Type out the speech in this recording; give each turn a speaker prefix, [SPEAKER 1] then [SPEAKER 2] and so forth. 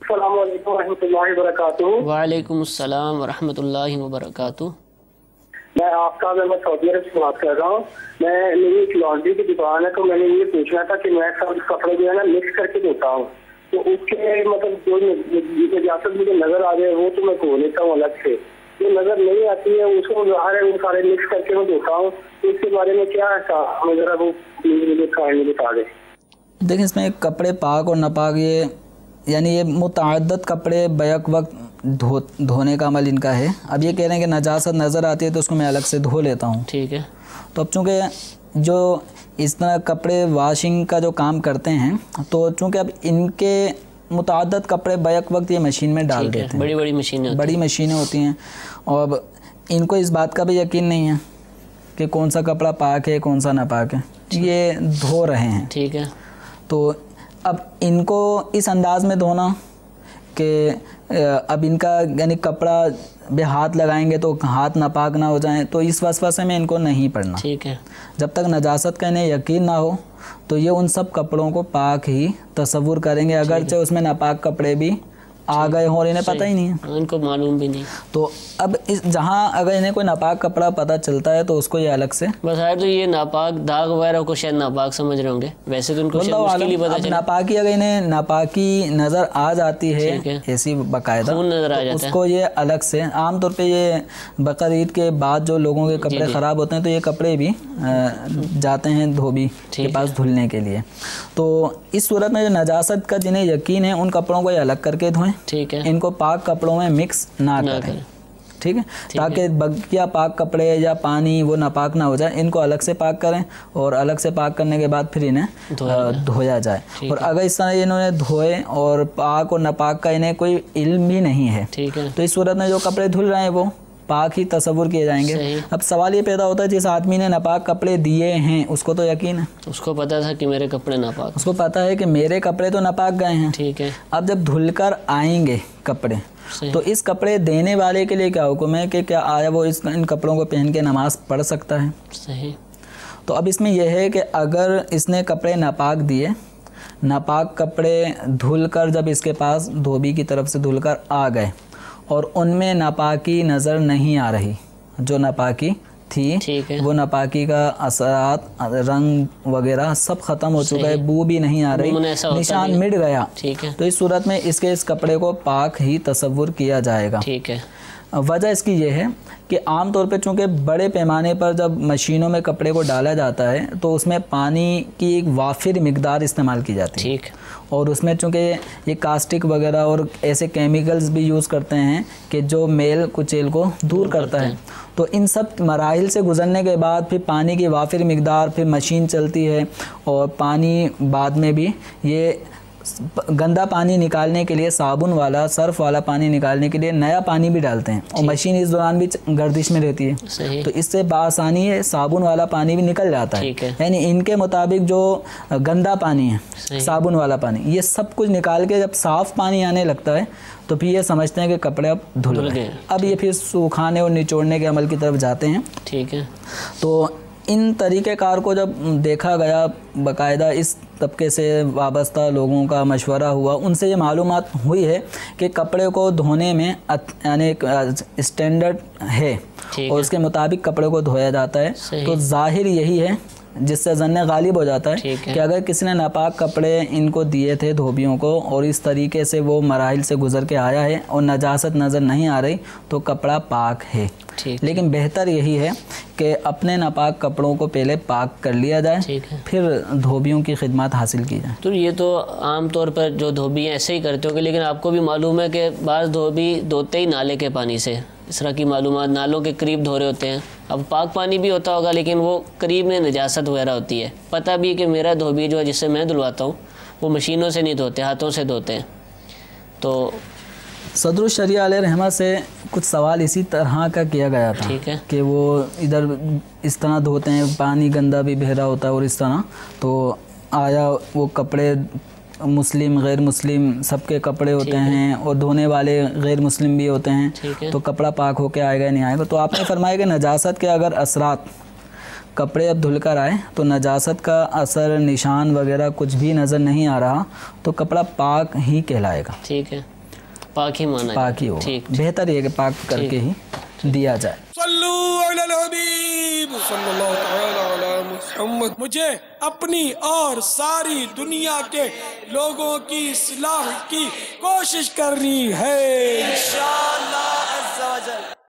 [SPEAKER 1] अस्सलामु अलैकुम रहमतुल्लाहि व बरकातुहू।
[SPEAKER 2] वालेकुम अस्सलाम व रहमतुल्लाहि व बरकातुहू।
[SPEAKER 1] मैं आपका मैं सऊदी अरब से बात कर रहा हूँ। मेरी एक लॉन्ड्री की दुकान है, तो मैंने ये पूछना था कि मैं सब कपड़े जो है ना मिक्स करके धोता हूँ, तो उसके मतलब जो इजाजत मुझे नजर आ जाए वो तो मैं धो लेता हूँ अलग से, जो नजर नहीं आती है उसको ज़ाहिर है वो सारे मिक्स करके मैं धोता हूँ, तो इसके बारे में क्या है हमें जरा वो मुझे बता दें।
[SPEAKER 3] देखिए, इसमें कपड़े पाक और नापाक यानी ये मुतअद्दिद कपड़े बैक वक्त धोने का अमल इनका है। अब ये कह रहे हैं कि नजासत नज़र आती है तो उसको मैं अलग से धो लेता हूँ।
[SPEAKER 2] ठीक है।
[SPEAKER 3] तो अब चूँकि जो इस तरह कपड़े वॉशिंग का जो काम करते हैं, तो चूँकि अब इनके मुतअद्दिद कपड़े बैक वक्त ये मशीन में डाल देते हैं।
[SPEAKER 2] बड़ी मशीनें
[SPEAKER 3] होती हैं और इनको इस बात का भी यकीन नहीं है कि कौन सा कपड़ा पाक है कौन सा नापाक है, ये धो रहे हैं।
[SPEAKER 2] ठीक है।
[SPEAKER 3] तो अब इनको इस अंदाज़ में धोना कि अब इनका यानी कपड़ा पे हाथ लगाएंगे तो हाथ नापाक ना हो जाएं, तो इस वसवसे में इनको नहीं पड़ना।
[SPEAKER 2] ठीक है।
[SPEAKER 3] जब तक नजासत का इन्हें यकीन ना हो तो ये उन सब कपड़ों को पाक ही तसव्वुर करेंगे, अगरचे उसमें नापाक कपड़े भी आ गए हों और इन्हें पता ही नहीं है,
[SPEAKER 2] इनको मालूम भी नहीं।
[SPEAKER 3] तो अब इस जहाँ अगर इन्हें कोई नापाक कपड़ा पता चलता है तो उसको ये अलग से
[SPEAKER 2] बस है, तो ये नापाक दाग वगैरह को शायद नापाक समझ रहे होंगे, वैसे तो उनको शायद मुश्किल ही पता चले।
[SPEAKER 3] नापाकी अगर इन्हें नापाकी नज़र आ जाती है ऐसी बाकायदा
[SPEAKER 2] नज़र आ जाता है,
[SPEAKER 3] उसको ये अलग से आमतौर पे ये बकर ईद के बाद जो लोगों के कपड़े ख़राब होते हैं तो ये कपड़े भी जाते हैं धोबी के पास धुलने के लिए। तो इस सूरत में जो नजासत का जिन्हें यकीन है उन कपड़ों को ये अलग करके धोएं।
[SPEAKER 2] ठीक है।
[SPEAKER 3] इनको पाक कपड़ों में मिक्स ना करें। ठीक है, ताकि बकिया पाक कपड़े या पानी वो नापाक ना हो जाए, इनको अलग से पाक करें और अलग से पाक करने के बाद फिर इन्हें धोया जाए। और अगर इस तरह इन्होंने धोए और पाक और नापाक का इन्हें कोई इल्म भी नहीं है,
[SPEAKER 2] ठीक है,
[SPEAKER 3] तो इस सूरत में जो कपड़े धुल रहे हैं वो पाक ही तसव्वुर किए जाएंगे। अब सवाल ये पैदा होता है, जिस आदमी ने नापाक कपड़े दिए हैं उसको तो यकीन है,
[SPEAKER 2] उसको पता था कि मेरे कपड़े नापाक,
[SPEAKER 3] उसको पता है कि मेरे कपड़े तो नापाक गए हैं।
[SPEAKER 2] ठीक है।
[SPEAKER 3] अब जब धुलकर आएंगे कपड़े तो इस कपड़े देने वाले के लिए क्या हुक्म है कि क्या आया वो इन कपड़ों को पहन के नमाज पढ़ सकता है?
[SPEAKER 2] सही।
[SPEAKER 3] तो अब इसमें यह है कि अगर इसने कपड़े नापाक दिए, नापाक कपड़े धुलकर जब इसके पास धोबी की तरफ से धुलकर आ गए और उनमें नापाकी नज़र नहीं आ रही, जो नापाकी थी वो नापाकी का असरात रंग वगैरह सब ख़त्म हो चुका है, बू भी नहीं आ रही, निशान मिट गया,
[SPEAKER 2] ठीक है,
[SPEAKER 3] तो इस सूरत में इसके इस कपड़े को पाक ही तसव्वुर किया जाएगा।
[SPEAKER 2] ठीक है।
[SPEAKER 3] वजह इसकी ये है कि आम तौर पे चूँकि बड़े पैमाने पर जब मशीनों में कपड़े को डाला जाता है तो उसमें पानी की एक वाफिर मिकदार इस्तेमाल की जाती है।
[SPEAKER 2] ठीक।
[SPEAKER 3] और उसमें चूँकि ये कास्टिक वगैरह और ऐसे केमिकल्स भी यूज़ करते हैं कि जो मेल कुचेल को दूर करता है, तो इन सब मराहिल से गुजरने के बाद फिर पानी की वाफिर मिकदार, फिर मशीन चलती है और पानी बाद में भी ये गंदा पानी निकालने के लिए साबुन वाला सर्फ वाला पानी निकालने के लिए नया पानी भी डालते हैं और मशीन इस दौरान भी गर्दिश में रहती है।
[SPEAKER 2] सही।
[SPEAKER 3] तो इससे बासानी है साबुन वाला पानी भी निकल जाता है, यानी इनके मुताबिक जो गंदा पानी है साबुन वाला पानी, ये सब कुछ निकाल के जब साफ़ पानी आने लगता है तो फिर ये समझते हैं कि कपड़े अब धुल गए। अब ये फिर सुखाने और निचोड़ने के अमल की तरफ जाते हैं।
[SPEAKER 2] ठीक है।
[SPEAKER 3] तो इन तरीक़ेकार को जब देखा गया, बाकायदा इस तबके से वाबस्ता लोगों का मशवरा हुआ, उनसे ये मालूमात हुई है कि कपड़े को धोने में यानी एक स्टैंडर्ड है और उसके मुताबिक कपड़े को धोया जाता है। तो जाहिर यही है जिससे ज़न्ने गालिब हो जाता है कि अगर किसी ने नापाक कपड़े इनको दिए थे धोबियों को और इस तरीके से वो मराहिल से गुज़र के आया है और नजासत नज़र नहीं आ रही तो कपड़ा पाक है। लेकिन बेहतर यही है कि अपने नापाक कपड़ों को पहले पाक कर लिया जाए, फिर धोबियों की खिदमत हासिल की जाए।
[SPEAKER 2] तो ये तो आम तौर पर जो धोबी हैं ऐसे ही करते होंगे, लेकिन आपको भी मालूम है कि बाज़ धोबी धोते ही नाले के पानी से, इस तरह की मालूमात, नालों के करीब धो रहे होते हैं। अब पाक पानी भी होता होगा लेकिन वो करीब में नजासत वगैरह होती है। पता भी कि मेरा धोबी जो है जिससे मैं धुलवाता हूँ वो मशीनों से नहीं धोते, हाथों से धोते हैं। तो
[SPEAKER 3] सदरुल शरिया अलैहि रहमत से कुछ सवाल इसी तरह का किया गया था।
[SPEAKER 2] ठीक है।
[SPEAKER 3] कि वो इधर इस तरह धोते हैं, पानी गंदा भी बह रहा होता है और इस तरह, तो आया वो कपड़े मुस्लिम गैर मुस्लिम सबके कपड़े होते हैं और धोने वाले गैर मुस्लिम भी होते हैं, तो कपड़ा पाक होके आएगा नहीं आएगा। तो आपने फरमाया कि नजासत के अगर असरात कपड़े अब धुलकर आए तो नजासत का असर निशान वगैरह कुछ भी नज़र नहीं आ रहा तो कपड़ा पाक ही कहलाएगा।
[SPEAKER 2] ठीक है। पाक ही माना
[SPEAKER 3] पाक ही हो,
[SPEAKER 2] ठीक,
[SPEAKER 3] बेहतर ये कि पाक करके ही दिया जाए।
[SPEAKER 4] मुझे अपनी और सारी दुनिया के लोगों की इस्लाह की कोशिश करनी है इंशाअल्लाह अज़्ज़ा वजल।